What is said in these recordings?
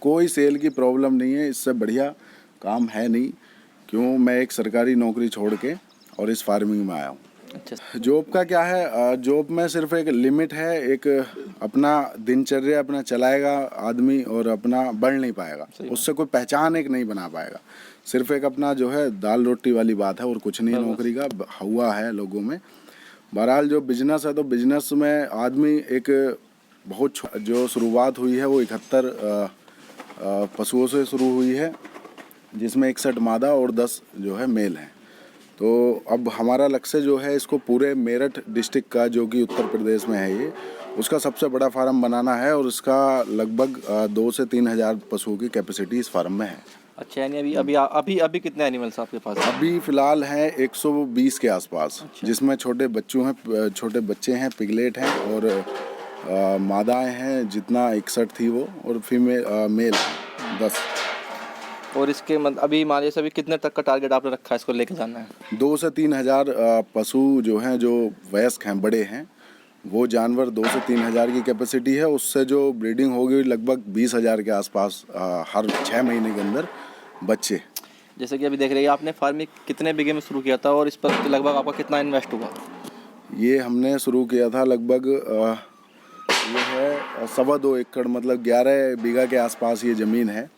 कोई सेल की प्रॉब्लम नहीं है, इससे बढ़िया काम है नहीं। क्यों, मैं एक सरकारी नौकरी छोड़ के और इस फार्मिंग में आया हूँ। अच्छा। जॉब का क्या है, जॉब में सिर्फ एक लिमिट है, एक अपना दिनचर्या अपना चलाएगा आदमी और अपना बढ़ नहीं पाएगा, उससे कोई पहचान एक नहीं बना पाएगा। सिर्फ एक अपना जो है दाल रोटी वाली बात है और कुछ नहीं नौकरी का हुआ है लोगों में। बहरहाल जो बिजनेस है, तो बिजनेस में आदमी एक बहुत जो शुरुआत हुई है वो 71 पशुओं से शुरू हुई है, जिसमें 61 मादा और 10 जो है मेल हैं। तो अब हमारा लक्ष्य जो है इसको पूरे मेरठ डिस्ट्रिक्ट का, जो कि उत्तर प्रदेश में है ये, उसका सबसे बड़ा फार्म बनाना है और इसका लगभग 2 से 3 हज़ार पशुओं की कैपेसिटी इस फार्म में है। अच्छा, यानी अभी अभी अभी अभी कितने एनिमल्स आपके पास हैं? अभी फ़िलहाल है 120 के आसपास। अच्छा। जिसमें छोटे बच्चे हैं, पिगलेट हैं और मादाएँ हैं जितना 61 थी वो, और मेल 10। और इसके अभी मान लीजिए अभी कितने तक का टारगेट आपने रखा है इसको लेके जाना है? 2 से 3 हज़ार पशु जो हैं, जो वयस्क हैं, बड़े हैं, वो जानवर 2 से 3 हज़ार की कैपेसिटी है। उससे जो ब्रीडिंग होगी लगभग 20 हज़ार के आसपास हर 6 महीने के अंदर बच्चे। जैसे कि अभी देख रहे हैं आपने फार्मिंग कितने बीघे में शुरू किया था और इस पर लगभग आपका कितना इन्वेस्ट हुआ? ये हमने शुरू किया था लगभग ये है 2.25 एकड़, मतलब 11 बीघा के आसपास ये ज़मीन है।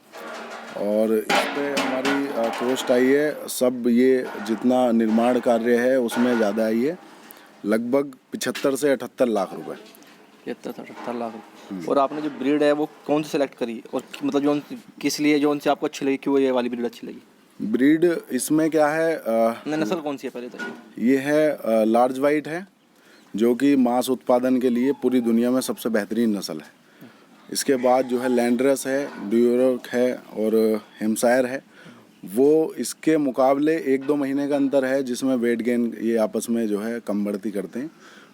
और इस पर हमारी कॉस्ट आई है, सब ये जितना निर्माण कार्य है उसमें ज़्यादा आई है, लगभग 75 से 78 लाख रुपए। 78 लाख रुपये। और आपने जो ब्रीड है वो कौन सी सेलेक्ट करी, और मतलब जो किस लिए जो उनसे आपको अच्छी लगी, क्यों ये वाली ब्रीड अच्छी लगी? ब्रीड इसमें क्या है, नस्ल कौन सी है पहले तो? ये है लार्ज वाइट है, जो कि मांस उत्पादन के लिए पूरी दुनिया में सबसे बेहतरीन नस्ल है। इसके बाद जो है लैंडरस है, ड्यूरोक है और हेम्पशायर है। वो इसके मुकाबले 1-2 महीने का अंतर है, जिसमें वेट गेन ये आपस में जो है कम बढ़ती करते हैं।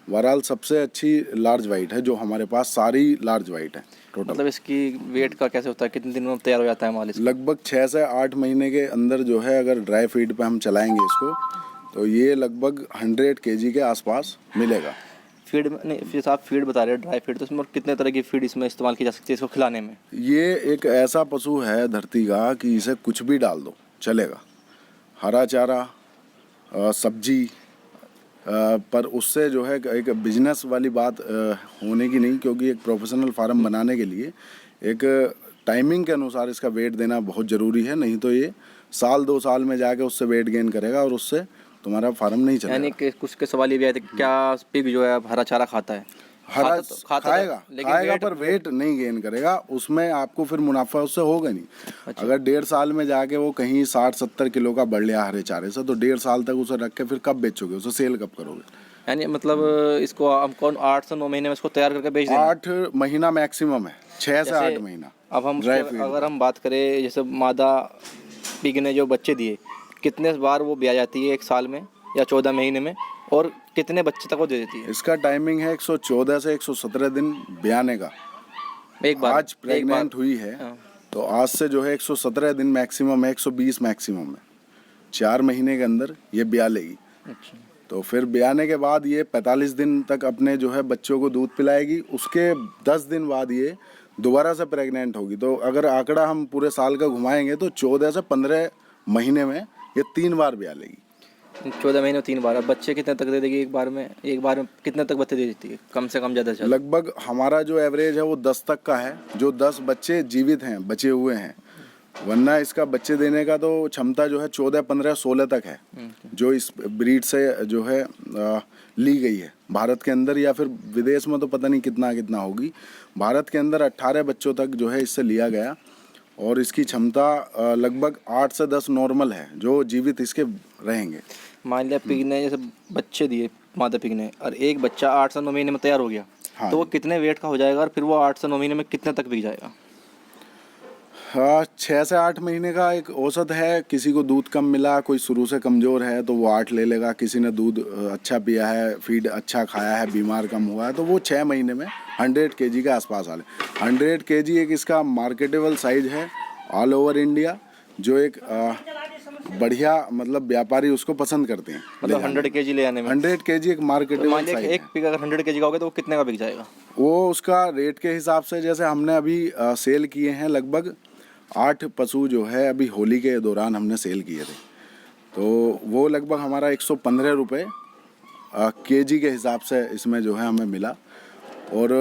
बहरहाल सबसे अच्छी लार्ज वाइट है, जो हमारे पास सारी लार्ज वाइट है टोटल। मतलब इसकी वेट का कैसे होता है, कितने दिनों में तैयार हो जाता है माल इसका? लगभग 6 से 8 महीने के अंदर जो है, अगर ड्राई फीड पे हम चलाएंगे इसको, तो ये लगभग 100 kg के आसपास मिलेगा। फीड में नहीं, फिर आप फीड बता रहे हैं ड्राई फीड, तो इसमें कितने तरह की फीड इसमें इस्तेमाल की जा सकती है इसको खिलाने में? ये एक ऐसा पशु है धरती का कि इसे कुछ भी डाल दो चलेगा, हरा चारा, सब्जी, पर उससे जो है एक बिजनेस वाली बात होने की नहीं, क्योंकि एक प्रोफेशनल फार्म बनाने के लिए एक टाइमिंग के अनुसार इसका वेट देना बहुत ज़रूरी है। नहीं तो ये 1-2 साल में जाके उससे वेट गेन करेगा और उससे तुम्हारा फार्म नहीं चलेगा। यानी कि कुछ के सवाल ये भी आए थे, क्या पिग जो है हरा चारा खाता है? खाएगा पर वेट नहीं गेन करेगा, उसमें आपको फिर मुनाफा उससे होगा नहीं। अच्छा। अगर 1.5 साल में जाके वो कहीं 60-70 किलो का बढ़ लिया हरे चारे से, तो 1.5 साल तक उसे रख के फिर कब बेचोगे, उसे सेल कब करोगे? यानी मतलब इसको हम कौन 8 से 9 महीने में इसको तैयार करके बेच दें? 8 महीना मैक्सिमम है, 6 से 8 महीना। अब हम अगर हम बात करें, जैसे मादा पिग ने जो बच्चे दिए, कितने बार वो ब्याह जाती है 1 साल में या 14 महीने में, और कितने बच्चे तक वो दे देती है? इसका टाइमिंग है 114 से 117 दिन ब्याने का। एक बार आज प्रेग्नेंट हुई है, तो आज से जो है 117 दिन मैक्सिमम है, 120 मैक्सिमम है। 4 महीने के अंदर ये ब्याह लेगी। अच्छा। तो फिर ब्याने के बाद ये 45 दिन तक अपने जो है बच्चों को दूध पिलाएगी। उसके 10 दिन बाद ये दोबारा से प्रेग्नेंट होगी। तो अगर आंकड़ा हम पूरे साल का घुमाएंगे तो 14 से 15 महीने में ये 3 बार ब्याह लेगी। 14 महीने में 3 बार। अब बच्चे कितने तक दे देगी एक बार में कितने तक बच्चे दे देती है, कम से कम ज़्यादा से? लगभग हमारा जो एवरेज है वो 10 तक का है, जो 10 बच्चे जीवित हैं, बचे हुए हैं। वरना इसका बच्चे देने का तो क्षमता जो है 14, 15, 16 तक है, जो इस ब्रीड से जो है ली गई है। भारत के अंदर या फिर विदेश में तो पता नहीं कितना कितना होगी। भारत के अंदर 18 बच्चों तक जो है इससे लिया गया, और इसकी क्षमता लगभग 8 से 10 नॉर्मल है, जो जीवित इसके रहेंगे। मान लिया पिग ने जैसे बच्चे दिए, मादा पिग ने, और एक बच्चा 8 से 9 महीने में तैयार हो गया। हाँ, तो वो कितने वेट का हो जाएगा, और फिर वो 8 से 9 महीने में कितने तक बिक जाएगा? हाँ, 6 से 8 महीने का एक औसत है। किसी को दूध कम मिला, कोई शुरू से कमज़ोर है तो वो 8 ले लेगा। किसी ने दूध अच्छा पिया है, फीड अच्छा खाया है, बीमार कम हुआ है, तो वो 6 महीने में 100 kg के आसपास आ ले। 100 kg एक इसका मार्केटेबल साइज है ऑल ओवर इंडिया, जो एक बढ़िया मतलब व्यापारी उसको पसंद करते हैं। मतलब 100 kg ले आने में 100 kg एक मार्केट मान लिया कि एक पिग अगर 100 kg का होगा तो वो कितने का बिक जाएगा? वो उसका रेट के हिसाब से, जैसे हमने अभी सेल किए हैं लगभग 8 पशु जो है अभी होली के दौरान हमने सेल किए थे, तो वो लगभग हमारा 115 रुपये केजी के हिसाब से इसमें जो है हमें मिला। और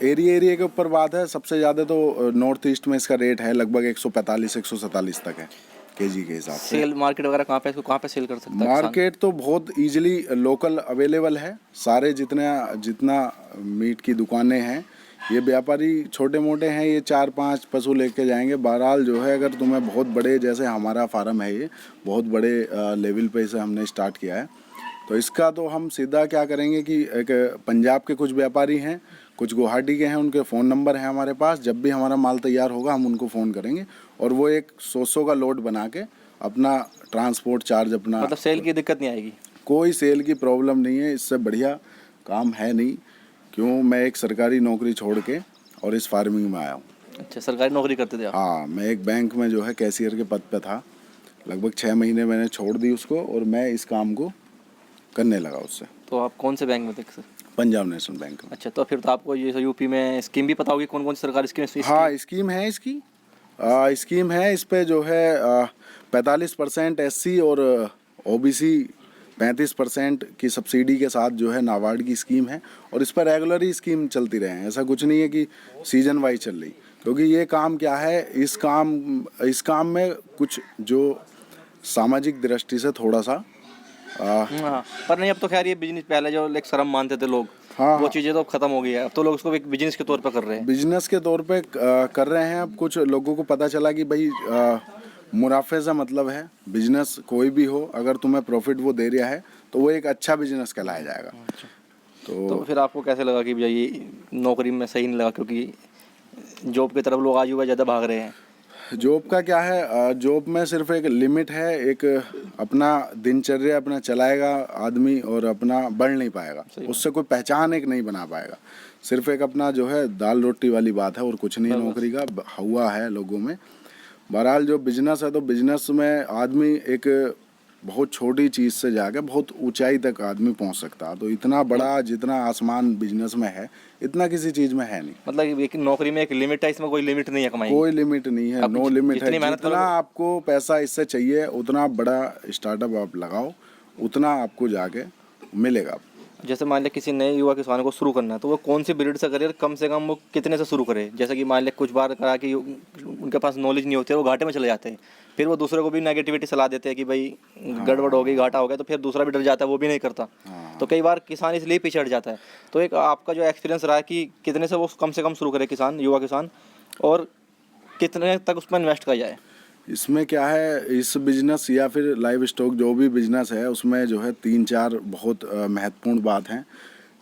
एरिया के ऊपर बात है, सबसे ज़्यादा तो नॉर्थ ईस्ट में इसका रेट है लगभग 145-147 तक है केजी के हिसाब से। सेल मार्केट वगैरह कहाँ पे, इसको कहाँ पे सेल कर सकता है? मार्केट तो बहुत इजीली लोकल अवेलेबल है, सारे जितना मीट की दुकानें हैं, ये व्यापारी छोटे मोटे हैं, ये 4-5 पशु लेके जाएंगे। बहरहाल जो है अगर तुम्हें बहुत बड़े, जैसे हमारा फार्म है ये बहुत बड़े लेवल पे इसे हमने स्टार्ट किया है, तो इसका तो हम सीधा क्या करेंगे कि एक पंजाब के कुछ व्यापारी हैं, कुछ गुवाहाटी के हैं, उनके फ़ोन नंबर हैं हमारे पास। जब भी हमारा माल तैयार होगा हम उनको फ़ोन करेंगे और वो एक 100 का लोड बना के अपना ट्रांसपोर्ट चार्ज अपना, मतलब सेल की दिक्कत नहीं आएगी? कोई सेल की प्रॉब्लम नहीं है, इससे बढ़िया काम है नहीं। क्यों, मैं एक सरकारी नौकरी छोड़ के और इस फार्मिंग में आया हूँ। अच्छा, सरकारी नौकरी करते थे आप? हाँ, मैं एक बैंक में जो है कैशियर के पद पे था, लगभग 6 महीने मैंने छोड़ दी उसको और मैं इस काम को करने लगा उससे। तो आप कौन से बैंक में थे सर? पंजाब नेशनल बैंक में। अच्छा, तो फिर तो आपको ये यूपी में स्कीम भी पता होगी, कौन कौन सी सरकारी स्कीम? हाँ, स्कीम है इसकी, स्कीम है इस पे जो है 45% SC और OBC 35% की सब्सिडी के साथ जो है नाबार्ड की स्कीम है। और इस पर रेगुलर ही स्कीम चलती रहे, ऐसा कुछ नहीं है कि सीजन वाइज चल रही, क्योंकि ये काम क्या है, इस काम में कुछ जो सामाजिक दृष्टि से थोड़ा सा हाँ, पर नहीं अब तो खैर ये बिजनेस, पहले जो एक शर्म मानते थे लोग, हाँ, वो चीज़ें तो खत्म हो गई है। अब तो लोग इसको एक बिजनेस के तौर पर कर रहे हैं। बिजनेस के तौर पे कर रहे हैं। अब कुछ लोगों को पता चला कि भाई मुनाफे से मतलब है, बिजनेस कोई भी हो, अगर तुम्हें प्रॉफिट वो दे रहा है तो वो एक अच्छा बिजनेस कहलाया जाएगा। अच्छा। तो फिर आपको कैसे लगा कि भैया ये नौकरी में सही नहीं लगा, क्योंकि जॉब की तरफ लोग आज युवा ज़्यादा भाग रहे हैं? जॉब का क्या है, जॉब में सिर्फ एक लिमिट है, एक अपना दिनचर्या अपना चलाएगा आदमी और अपना बढ़ नहीं पाएगा, उससे कोई पहचान एक नहीं बना पाएगा। सिर्फ एक अपना जो है दाल रोटी वाली बात है और कुछ नहीं नौकरी का हुआ है लोगों में। बहरहाल जो बिजनेस है, तो बिजनेस में आदमी एक बहुत छोटी चीज़ से जाकर बहुत ऊंचाई तक आदमी पहुंच सकता है। तो इतना बड़ा जितना आसमान बिजनेस में है, इतना किसी चीज़ में है नहीं। मतलब एक नौकरी में एक लिमिट है, इसमें कोई लिमिट नहीं है कमाई? कोई लिमिट नहीं है, नो लिमिट है। जितना आपको पैसा इससे चाहिए उतना बड़ा स्टार्टअप आप लगाओ, उतना आपको जाके मिलेगा। जैसे मान लिया किसी नए युवा किसान को शुरू करना है, तो वो कौन सी ब्रीड से करे, कम से कम वो कितने से शुरू करे? जैसे कि मान लिया कुछ बार कहा कि उनके पास नॉलेज नहीं होती है, वो घाटे में चले जाते हैं, फिर वो दूसरे को भी नेगेटिविटी सलाह देते हैं कि भाई गड़बड़ हो गई, घाटा हो गया, तो फिर दूसरा भी डर जाता है, वो भी नहीं करता। तो कई बार किसान इसलिए पीछे हट जाता है। तो एक आपका जो एक्सपीरियंस रहा है कि कितने से वो कम से कम शुरू करे किसान, युवा किसान, और कितने तक उस पर इन्वेस्ट किया जाए? इसमें क्या है, इस बिजनेस या फिर लाइव स्टॉक जो भी बिजनेस है, उसमें जो है 3-4 बहुत महत्वपूर्ण बात हैं,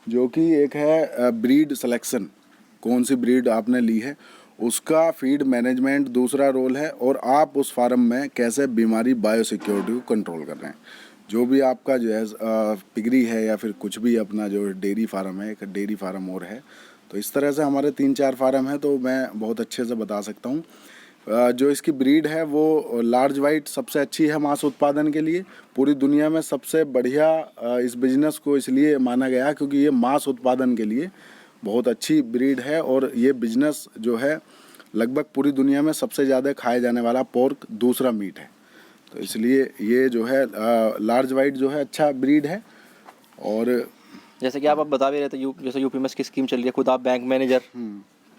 जो कि एक है ब्रीड सिलेक्शन, कौन सी ब्रीड आपने ली है, उसका फीड मैनेजमेंट दूसरा रोल है, और आप उस फार्म में कैसे बीमारी बायोसिक्योरिटी को कंट्रोल कर रहे हैं। जो भी आपका जो है पिगरी है या फिर कुछ भी अपना जो डेयरी फार्म है, एक डेयरी फार्म और है, तो इस तरह से हमारे 3-4 फार्म हैं, तो मैं बहुत अच्छे से बता सकता हूँ। जो इसकी ब्रीड है वो लार्ज वाइट सबसे अच्छी है मांस उत्पादन के लिए। पूरी दुनिया में सबसे बढ़िया इस बिज़नेस को इसलिए माना गया क्योंकि ये मांस उत्पादन के लिए बहुत अच्छी ब्रीड है, और ये बिज़नेस जो है लगभग पूरी दुनिया में सबसे ज़्यादा खाया जाने वाला पोर्क दूसरा मीट है, तो इसलिए ये जो है लार्ज वाइट जो है अच्छा ब्रीड है। और जैसे कि आप बता भी रहे थे, जैसे यूपी में इसकी स्कीम चल रही है, खुद आप बैंक मैनेजर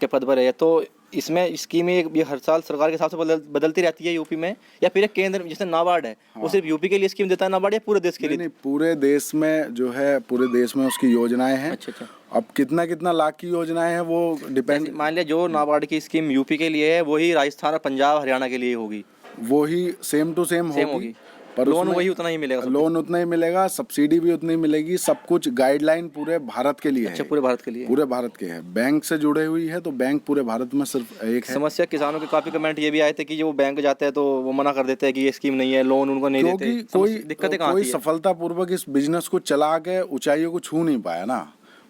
के पद पर है, तो इसमें स्कीमें ये हर साल सरकार के हिसाब से बदलती रहती है यूपी में, या फिर एक केंद्र जैसे नाबार्ड है, वो सिर्फ यूपी के लिए स्कीम देता है नाबार्ड, या पूरे देश के लिए? नहीं, पूरे देश में जो है, पूरे देश में उसकी योजनाएं हैं। अच्छा। अब कितना लाख की योजनाएं हैं वो डिपेंड। मान लिया जो नाबार्ड की स्कीम यूपी के लिए है, वही राजस्थान और पंजाब हरियाणा के लिए होगी, वो ही सेम टू सेम होगी, पर लोन वही उतना ही मिलेगा? लोन उतना ही मिलेगा, सब्सिडी भी उतनी मिलेगी, सब कुछ गाइडलाइन पूरे भारत के लिए है। अच्छा, पूरे भारत के लिए? पूरे भारत के है, बैंक से जुड़े हुई है, तो बैंक पूरे भारत में सिर्फ एक है। समस्या किसानों के काफी कमेंट ये भी आए थे कि जो बैंक जाते हैं तो वो मना कर देते हैं कि ये स्कीम नहीं है, लोन उनको नहीं देते। कोई दिक्कतें कहाँ कोई आती है? सफलतापूर्वक इस बिजनेस को चला के ऊंचाइयों को छू नहीं पाया ना,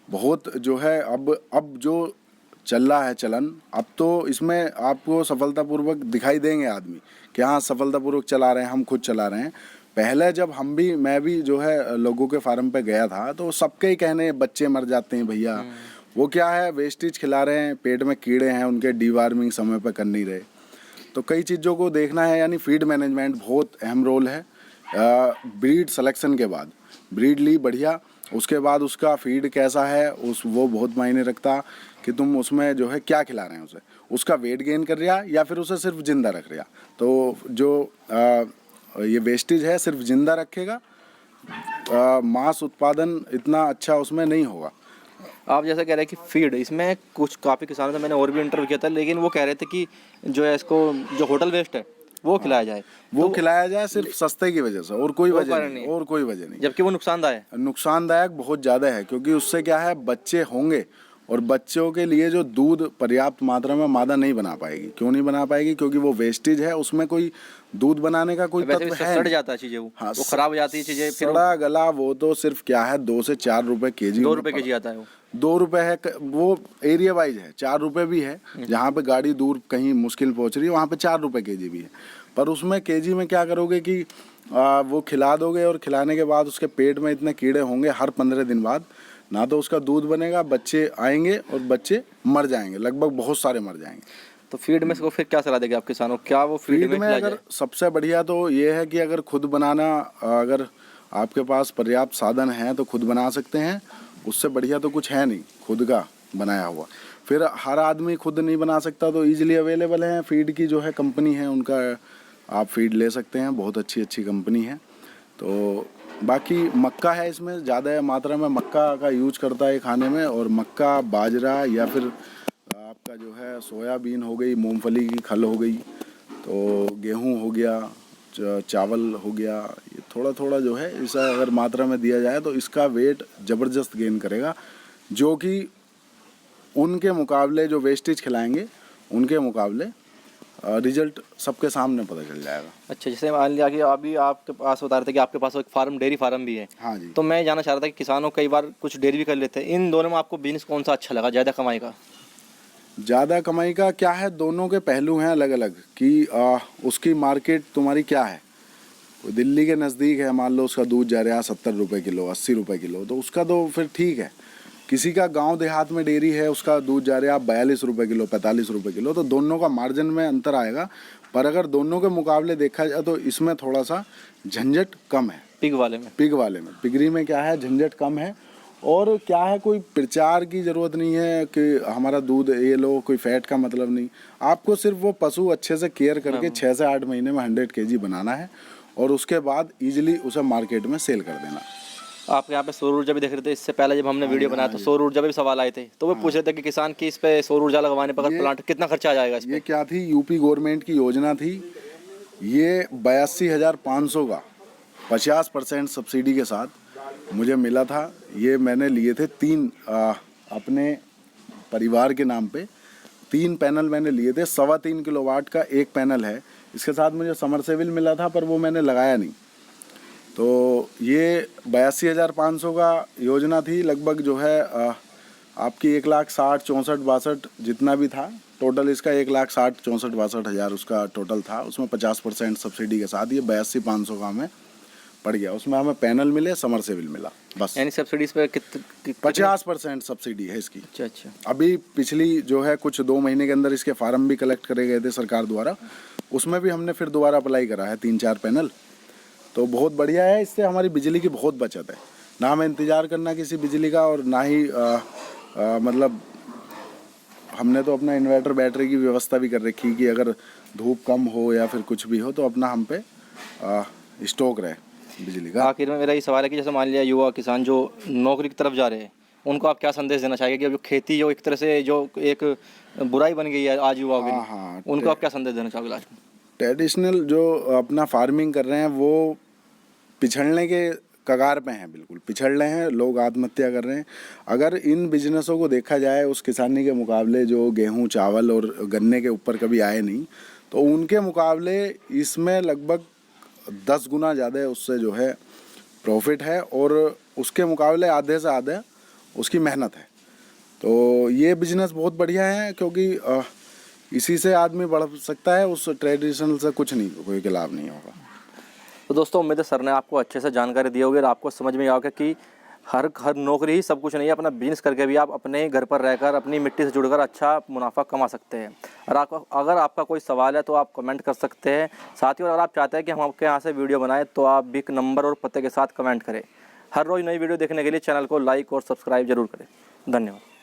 बहुत जो है अब जो चल रहा है चलन, अब तो इसमें आपको सफलतापूर्वक दिखाई देंगे आदमी कि हाँ सफलतापूर्वक चला रहे हैं, हम खुद चला रहे हैं। पहले जब मैं भी जो है लोगों के फार्म पे गया था तो सबके ही कहने बच्चे मर जाते हैं भैया, वो क्या है वेस्टेज खिला रहे हैं, पेट में कीड़े हैं उनके, डीवार्मिंग समय पर कर नहीं रहे। तो कई चीज़ों को देखना है, यानी फीड मैनेजमेंट बहुत अहम रोल है। ब्रीड सिलेक्शन के बाद ब्रीड ली बढ़िया, उसके बाद उसका फीड कैसा है वो बहुत मायने रखता कि तुम उसमें जो है क्या खिला रहे हैं उसे, उसका वेट गेन कर रहा या फिर उसे सिर्फ जिंदा रख रहा। तो जो ये वेस्टेज है सिर्फ जिंदा रखेगा, मांस उत्पादन इतना अच्छा उसमें नहीं होगा। आप जैसा कह रहे हैं कि फीड, इसमें कुछ काफ़ी किसानों से मैंने और भी इंटरव्यू किया था, लेकिन वो कह रहे थे कि जो है इसको जो होटल वेस्ट है वो खिलाया जाए, वो खिलाया जाए सिर्फ सस्ते की वजह से, और कोई वजह नहीं, और कोई वजह नहीं। जबकि वो नुकसानदायक बहुत ज़्यादा है, क्योंकि उससे क्या है बच्चे होंगे और बच्चों के लिए जो दूध पर्याप्त मात्रा में मादा नहीं बना पाएगी। क्यों नहीं बना पाएगी? क्योंकि वो वेस्टेज है, उसमें कोई दूध बनाने का कोई तत्व है, सड़ जाता है चीज़ें, हाँ, वो खराब हो जाती है चीज़ें, सड़ा गला। वो तो सिर्फ क्या है 2 से 4 रुपए केजी, 2 रुपए केजी आता है, वो 2 रुपए है, वो एरिया वाइज है। 4 रुपए भी है, जहाँ पे गाड़ी दूर कहीं मुश्किल पहुँच रही है वहाँ पे 4 रुपए केजी भी है। पर उसमें केजी में क्या करोगे कि वो खिला दोगे और खिलाने के बाद उसके पेट में इतने कीड़े होंगे, हर 15 दिन बाद ना तो उसका दूध बनेगा, बच्चे आएंगे और बच्चे मर जाएंगे, लगभग बहुत सारे मर जाएंगे। तो फीड में इसको फिर क्या सलाह देंगे आप किसानों को? क्या वो फीड में अगर सबसे बढ़िया तो ये है कि अगर खुद बनाना, अगर आपके पास पर्याप्त साधन हैं तो खुद बना सकते हैं, उससे बढ़िया तो कुछ है नहीं खुद का बनाया हुआ। फिर हर आदमी खुद नहीं बना सकता तो ईजिली अवेलेबल है फीड की जो है कंपनी है, उनका आप फीड ले सकते हैं, बहुत अच्छी अच्छी कंपनी है। तो बाकी मक्का है, इसमें ज़्यादा मात्रा में मक्का का यूज करता है खाने में, और मक्का, बाजरा या फिर आपका जो है सोयाबीन हो गई, मूंगफली की खल हो गई, तो गेहूं हो गया, चावल हो गया, ये थोड़ा थोड़ा जो है इसे अगर मात्रा में दिया जाए तो इसका वेट ज़बरदस्त गेन करेगा, जो कि उनके मुकाबले जो वेस्टेज खिलाएंगे उनके मुकाबले रिजल्ट सबके सामने पता चल जाएगा। अच्छा, जैसे मान लिया कि अभी आपके पास बता रहे थे कि आपके पास एक फार्म, डेयरी फार्म भी है। हाँ जी। तो मैं जानना चाह रहा था कि किसानों कई बार कुछ डेयरी भी कर लेते हैं, इन दोनों में आपको बिजनेस कौन सा अच्छा लगा, ज़्यादा कमाई का? ज़्यादा कमाई का क्या है, दोनों के पहलू हैं अलग अलग कि उसकी मार्केट तुम्हारी क्या है। दिल्ली के नज़दीक है, मान लो उसका दूध जा रहा है 70 रुपये किलो, 80 रुपये किलो, तो उसका तो फिर ठीक है। किसी का गांव देहात में डेयरी है, उसका दूध जा रहा है 42 रुपये किलो, 45 रुपये किलो, तो दोनों का मार्जिन में अंतर आएगा। पर अगर दोनों के मुकाबले देखा जाए तो इसमें थोड़ा सा झंझट कम है। पिग वाले में पिगरी में क्या है, झंझट कम है, और क्या है कोई प्रचार की ज़रूरत नहीं है कि हमारा दूध ये लो, कोई फैट का मतलब नहीं। आपको सिर्फ वो पशु अच्छे से केयर करके 6 से 8 महीने में 100 kg बनाना है और उसके बाद ईजिली उसे मार्केट में सेल कर देना। आप यहाँ पे सौर ऊर्जा भी देख रहे थे, इससे पहले जब हमने वीडियो बनाया तो सौर ऊर्जा पे भी सवाल आए थे, तो वो पूछ रहे थे कि किसान की इस पे सौर ऊर्जा लगवाने पर प्लांट कितना खर्चा आ जाएगा इस पे? ये क्या थी, यूपी गवर्नमेंट की योजना थी, ये 82,500 का 50% सब्सिडी के साथ मुझे मिला था। ये मैंने लिए थे 3 अपने परिवार के नाम पे, 3 पैनल मैंने लिए थे। 3.25 किलोवाट का एक पैनल है, इसके साथ मुझे समरसेबिल मिला था पर वो मैंने लगाया नहीं। तो ये 82,500 का योजना थी, लगभग जो है आपकी 1,60,64, 62 जितना भी था टोटल, इसका 1,60,64, 62,000 उसका टोटल था। उसमें 50% सब्सिडी के साथ ये 82,500 का हमें पड़ गया। उसमें हमें पैनल मिले, समरसेबिल मिला, बस। यानी सब्सिडीज पे 50% सब्सिडी है इसकी। अच्छा। अभी पिछली जो है कुछ 2 महीने के अंदर इसके फार्म भी कलेक्ट करे गए थे सरकार द्वारा, उसमें भी हमने फिर दोबारा अप्लाई करा है 3-4 पैनल। तो बहुत बढ़िया है, इससे हमारी बिजली की बहुत बचत है, ना हमें इंतज़ार करना किसी बिजली का, और ना ही मतलब हमने तो अपना इन्वर्टर बैटरी की व्यवस्था भी कर रखी कि अगर धूप कम हो या फिर कुछ भी हो तो अपना हम पे स्टॉक रहे बिजली का। आखिर में मेरा ये सवाल है कि जैसे मान लिया युवा किसान जो नौकरी की तरफ जा रहे हैं, उनको आप क्या संदेश देना चाहेंगे कि अब जो खेती जो एक तरह से जो एक बुराई बन गई है आज युवाओं के लिए, उनको आप क्या संदेश देना चाहोगे लास्ट में? ट्रेडिशनल जो अपना फार्मिंग कर रहे हैं वो पिछड़ने के कगार पे हैं, बिल्कुल पिछड़ रहे हैं, लोग आत्महत्या कर रहे हैं। अगर इन बिजनेसों को देखा जाए उस किसानी के मुकाबले जो गेहूं, चावल और गन्ने के ऊपर कभी आए नहीं, तो उनके मुकाबले इसमें लगभग 10 गुना ज़्यादा उससे जो है प्रॉफिट है, और उसके मुकाबले आधे से आधे उसकी मेहनत है। तो ये बिजनेस बहुत बढ़िया है, क्योंकि इसी से आदमी बढ़ सकता है, उस ट्रेडिशनल से कुछ नहीं, कोई के लाभ नहीं होगा। तो दोस्तों उम्मीद है सर ने आपको अच्छे से जानकारी दी होगी और आपको समझ में आया कि हर नौकरी ही सब कुछ नहीं है, अपना बिजनेस करके भी आप अपने घर पर रहकर अपनी मिट्टी से जुड़कर अच्छा मुनाफा कमा सकते हैं। और अगर आपका कोई सवाल है तो आप कमेंट कर सकते हैं। साथ ही अगर आप चाहते हैं कि हम आपके यहाँ से वीडियो बनाएं तो आप भी एक नंबर और पते के साथ कमेंट करें। हर रोज़ नई वीडियो देखने के लिए चैनल को लाइक और सब्सक्राइब जरूर करें। धन्यवाद।